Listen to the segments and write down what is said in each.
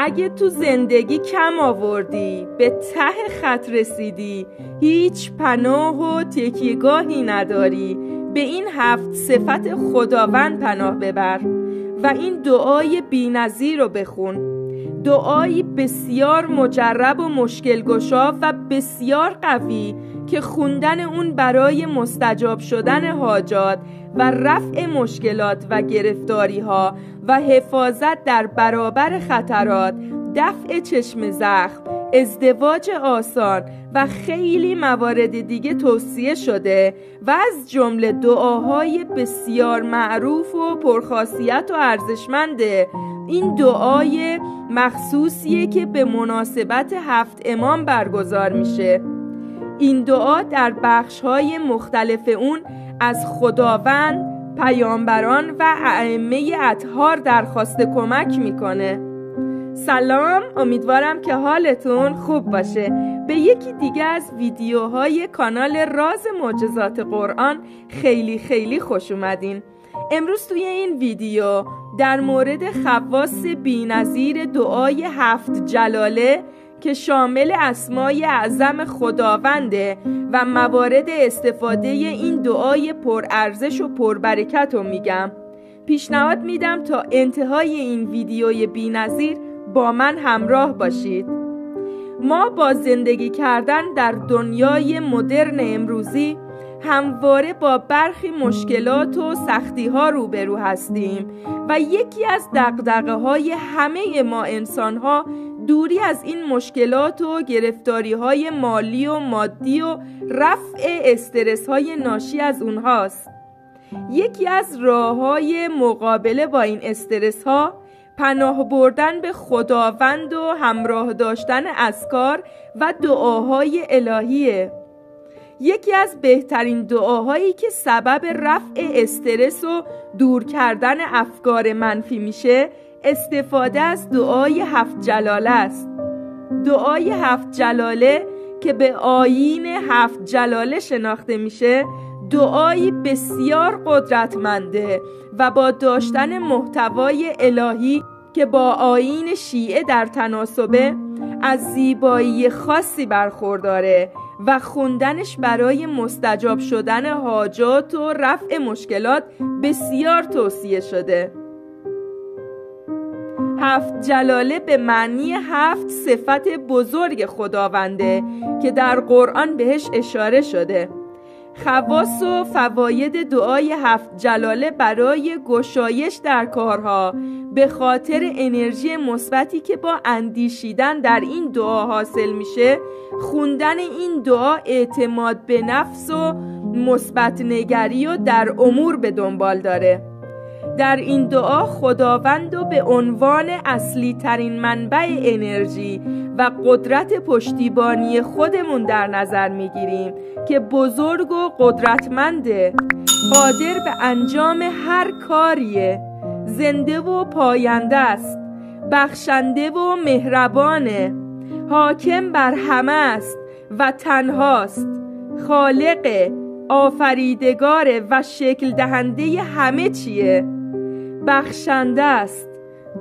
اگه تو زندگی کم آوردی، به ته خط رسیدی، هیچ پناه و تکیه‌گاهی نداری، به این 7 صفت خداوند پناه ببر و این دعای بی‌نظیر رو بخون. دعایی بسیار مجرب و مشکل گشا و بسیار قوی که خوندن اون برای مستجاب شدن حاجات و رفع مشکلات و گرفتاری ها و حفاظت در برابر خطرات، دفع چشم زخم، ازدواج آسان و خیلی موارد دیگه توصیه شده و از جمله دعاهای بسیار معروف و پرخاصیت و ارزشمنده. این دعای مخصوصیه که به مناسبت 7 امام برگزار میشه. این دعا در بخش‌های مختلف اون از خداوند، پیامبران و ائمه اطهار درخواست کمک میکنه. سلام، امیدوارم که حالتون خوب باشه. به یکی دیگه از ویدیوهای کانال راز معجزات قرآن خیلی خوش اومدین. امروز توی این ویدیو در مورد خواص بی‌نظیر دعای 7 جلاله که شامل اسمای اعظم خداونده و موارد استفاده این دعای پرارزش و پربرکت رو میگم. پیشنهاد میدم تا انتهای این ویدیوی بی‌نظیر با من همراه باشید. ما با زندگی کردن در دنیای مدرن امروزی همواره با برخی مشکلات و سختی ها روبرو هستیم و یکی از دغدغه‌های همه ما انسان ها دوری از این مشکلات و گرفتاری های مالی و مادی و رفع استرس های ناشی از اونهاست. یکی از راه های مقابله با این استرس ها پناه بردن به خداوند و همراه داشتن اذکار و دعاهای الهیه. یکی از بهترین دعاهایی که سبب رفع استرس و دور کردن افکار منفی میشه استفاده از دعای 7 جلاله است. دعای 7 جلاله که به آیین 7 جلاله شناخته میشه دعایی بسیار قدرتمنده و با داشتن محتوای الهی که با آیین شیعه در تناسبه از زیبایی خاصی برخورداره و خوندنش برای مستجاب شدن حاجات و رفع مشکلات بسیار توصیه شده. 7 جلاله به معنی 7 صفت بزرگ خداونده که در قرآن بهش اشاره شده. خواص و فواید دعای 7 جلاله برای گشایش در کارها به خاطر انرژی مثبتی که با اندیشیدن در این دعا حاصل میشه، خوندن این دعا اعتماد به نفس و مثبت نگری و در امور به دنبال داره. در این دعا خداوند رو به عنوان اصلی ترین منبع انرژی و قدرت پشتیبانی خودمون در نظر میگیریم که بزرگ و قدرتمنده، قادر به انجام هر کاریه، زنده و پاینده است، بخشنده و مهربانه، حاکم بر همه است و تنهاست، خالق، آفریدگار و شکل دهنده همه چیه، بخشنده است.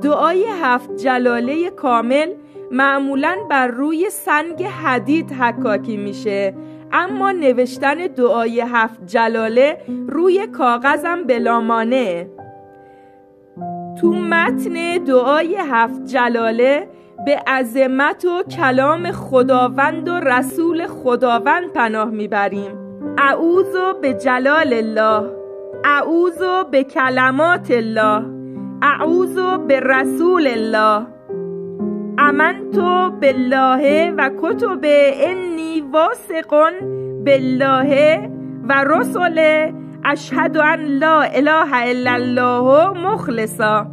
دعای 7 جلاله کامل معمولاً بر روی سنگ حدید حکاکی میشه، اما نوشتن دعای 7 جلاله روی کاغذم بلامانه. تو متن دعای 7 جلاله به عظمت و کلام خداوند و رسول خداوند پناه میبریم. اعوذ بجلال الله، اعوذ بکلمات الله، اعوذ برسول الله، آمنت بالله و کتب انی واثق بالله و رسل، اشهد ان لا اله الا الله مخلصا.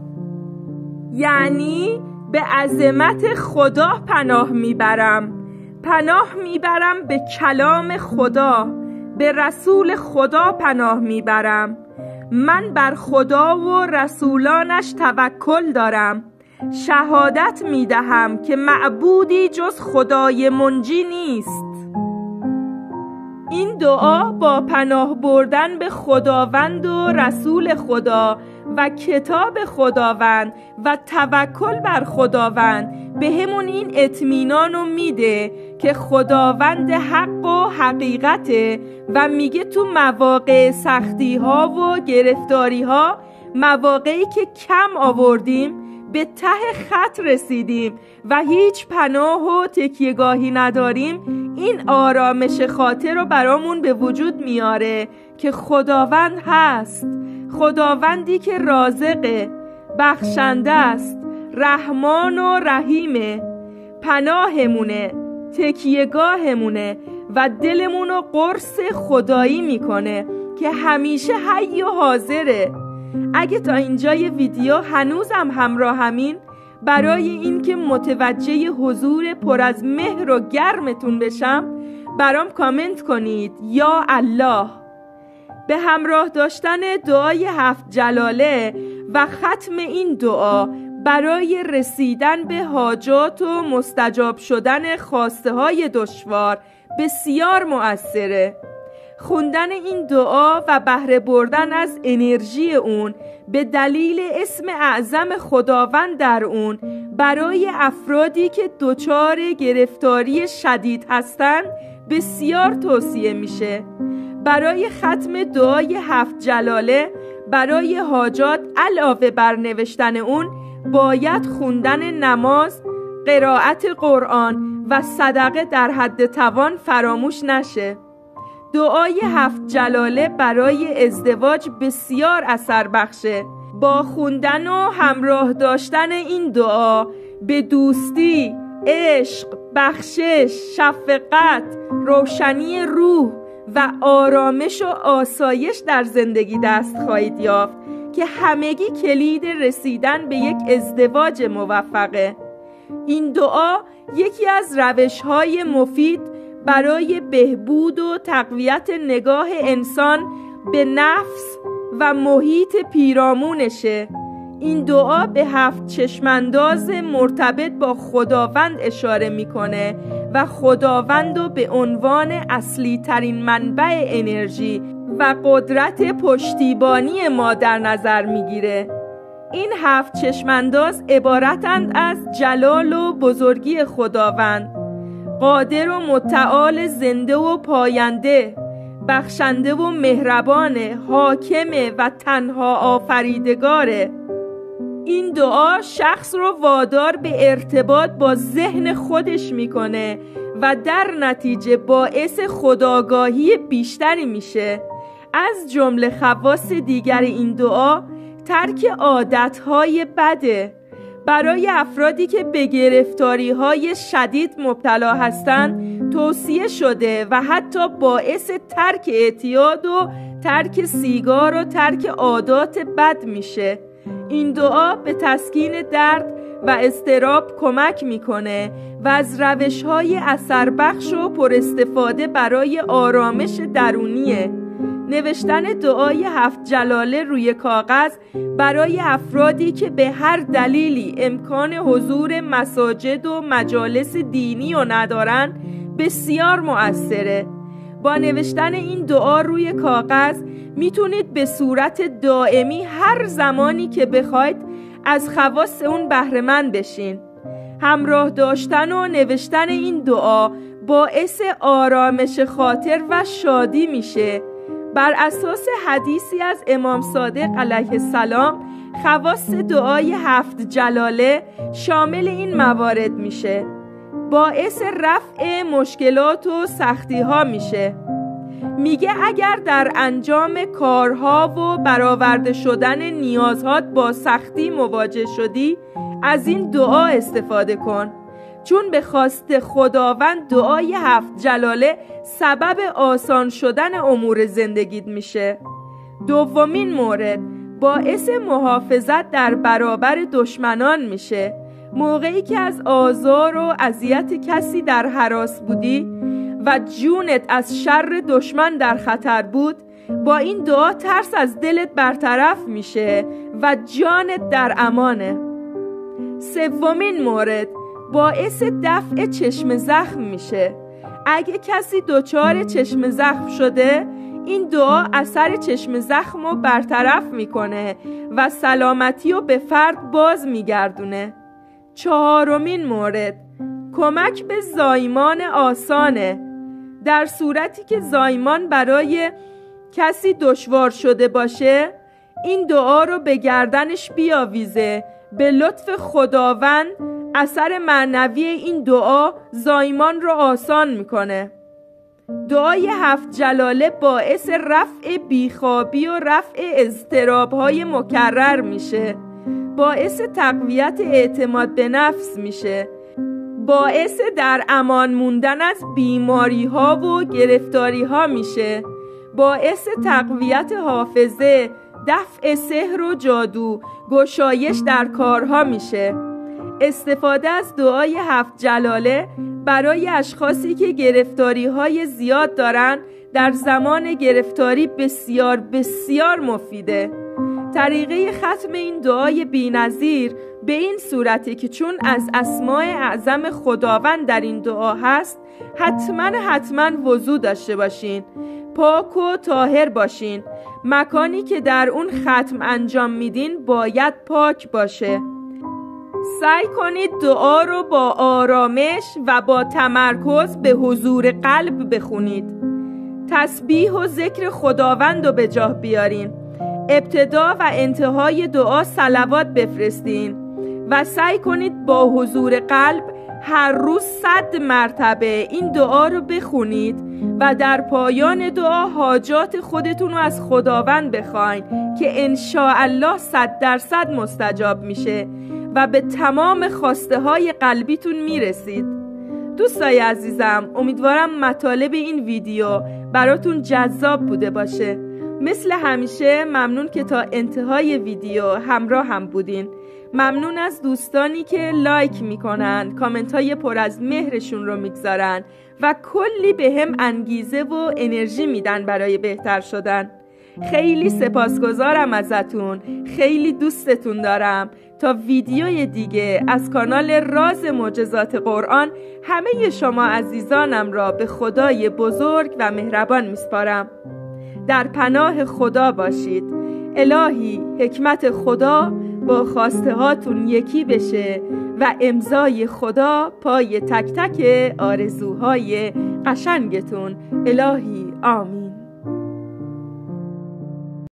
یعنی به عظمت خدا پناه میبرم به کلام خدا، به رسول خدا پناه میبرم. من بر خدا و رسولانش توکل دارم. شهادت میدهم که معبودی جز خدای منجی نیست. این دعا با پناه بردن به خداوند و رسول خدا و کتاب خداوند و توکل بر خداوند به همون این اطمینان رو میده که خداوند حق و حقیقته و میگه تو مواقع سختی ها و گرفتاری ها، مواقعی که کم آوردیم، به ته خط رسیدیم و هیچ پناه و تکیهگاهی نداریم، این آرامش خاطر رو برامون به وجود میاره که خداوند هست، خداوندی که رازقه، بخشنده است، رحمان و رحیمه، پناهمونه، تکیهگاهمونه و دلمون رو قرص خدایی میکنه که همیشه حی و حاضره. اگه تا اینجای ویدیو هنوزم همراه همین، برای این که متوجه حضور پر از مهر و گرمتون بشم، برام کامنت کنید یا الله. به همراه داشتن دعای 7 جلاله و ختم این دعا برای رسیدن به حاجات و مستجاب شدن خواسته های دشوار بسیار مؤثره. خوندن این دعا و بهره بردن از انرژی اون به دلیل اسم اعظم خداوند در اون برای افرادی که دچار گرفتاری شدید هستند بسیار توصیه میشه. برای ختم دعای 7 جلاله برای حاجات علاوه بر نوشتن اون، باید خوندن نماز، قرائت قرآن و صدقه در حد توان فراموش نشه. دعای 7 جلاله برای ازدواج بسیار اثر بخشه. با خوندن و همراه داشتن این دعا به دوستی، عشق، بخشش، شفقت، روشنی روح و آرامش و آسایش در زندگی دست خواهید یافت که همگی کلید رسیدن به یک ازدواج موفقه. این دعا یکی از روش‌های مفید برای بهبود و تقویت نگاه انسان به نفس و محیط پیرامونشه. این دعا به 7 چشمانداز مرتبط با خداوند اشاره میکنه و خداوند رو به عنوان اصلی ترین منبع انرژی و قدرت پشتیبانی ما در نظر میگیره. این 7 چشمانداز عبارتند از جلال و بزرگی خداوند، قادر و متعال، زنده و پاینده، بخشنده و مهربانه، حاکمه و تنها آفریدگاره. این دعا شخص رو وادار به ارتباط با ذهن خودش میکنه و در نتیجه باعث خودآگاهی بیشتری میشه. از جمله خواص دیگر این دعا ترک عادتهای بده. برای افرادی که به گرفتاری‌های شدید مبتلا هستند توصیه شده و حتی باعث ترک اعتیاد و ترک سیگار و ترک عادات بد میشه. این دعا به تسکین درد و اضطراب کمک میکنه و از روش‌های اثربخش و پر استفاده برای آرامش درونیه. نوشتن دعای 7 جلاله روی کاغذ برای افرادی که به هر دلیلی امکان حضور مساجد و مجالس دینی رو ندارن بسیار مؤثره. با نوشتن این دعا روی کاغذ میتونید به صورت دائمی هر زمانی که بخواید از خواص اون بهره مند بشین. همراه داشتن و نوشتن این دعا باعث آرامش خاطر و شادی میشه. بر اساس حدیثی از امام صادق علیه السلام، خواص دعای 7 جلاله شامل این موارد میشه: باعث رفع مشکلات و سختی ها میشه. میگه اگر در انجام کارها و برآورده شدن نیازهات با سختی مواجه شدی، از این دعا استفاده کن، چون به خواست خداوند دعای 7 جلاله سبب آسان شدن امور زندگیت میشه. دومین مورد، باعث محافظت در برابر دشمنان میشه. موقعی که از آزار و اذیت کسی در هراس بودی و جونت از شر دشمن در خطر بود، با این دعا ترس از دلت برطرف میشه و جانت در امانه. سومین مورد، باعث دفع چشم زخم میشه. اگه کسی دچار چشم زخم شده، این دعا اثر چشم زخم رو برطرف میکنه و سلامتی رو به فرد باز میگردونه. 4مین مورد، کمک به زایمان آسانه. در صورتی که زایمان برای کسی دشوار شده باشه، این دعا رو به گردنش بیاویزه. به لطف خداوند اثر معنوی این دعا زایمان رو آسان میکنه. دعای 7 جلاله باعث رفع بیخوابی و رفع اضطراب‌های مکرر میشه. باعث تقویت اعتماد به نفس میشه. باعث در امان موندن از بیماری‌ها و گرفتاری‌ها میشه. باعث تقویت حافظه، دفع سحر و جادو، گشایش در کارها میشه. استفاده از دعای 7 جلاله برای اشخاصی که گرفتاری‌های زیاد دارن در زمان گرفتاری بسیار بسیار مفیده. طریقه ختم این دعای بی‌نظیر به این صورته که چون از اسماء اعظم خداوند در این دعا هست، حتما وضو داشته باشین، پاک و طاهر باشین. مکانی که در اون ختم انجام میدین باید پاک باشه. سعی کنید دعا رو با آرامش و با تمرکز به حضور قلب بخونید. تسبیح و ذکر خداوند رو به جا بیارین. ابتدا و انتهای دعا صلوات بفرستین و سعی کنید با حضور قلب هر روز 100 مرتبه این دعا رو بخونید و در پایان دعا حاجات خودتون رو از خداوند بخواین که انشاءالله 100% مستجاب میشه و به تمام خواسته های قلبیتون میرسید. دوستای عزیزم، امیدوارم مطالب این ویدیو براتون جذاب بوده باشه. مثل همیشه ممنون که تا انتهای ویدیو همراه هم بودین. ممنون از دوستانی که لایک میکنن، کامنت های پر از مهرشون رو میگذارن و کلی به هم انگیزه و انرژی میدن برای بهتر شدن. خیلی سپاسگزارم ازتون. خیلی دوستتون دارم. تا ویدیوی دیگه از کانال راز معجزات قرآن همه شما عزیزانم را به خدای بزرگ و مهربان میسپارم. در پناه خدا باشید. الهی حکمت خدا با خواسته هاتون یکی بشه و امضای خدا پای تک تک آرزوهای قشنگتون. الهی آمین.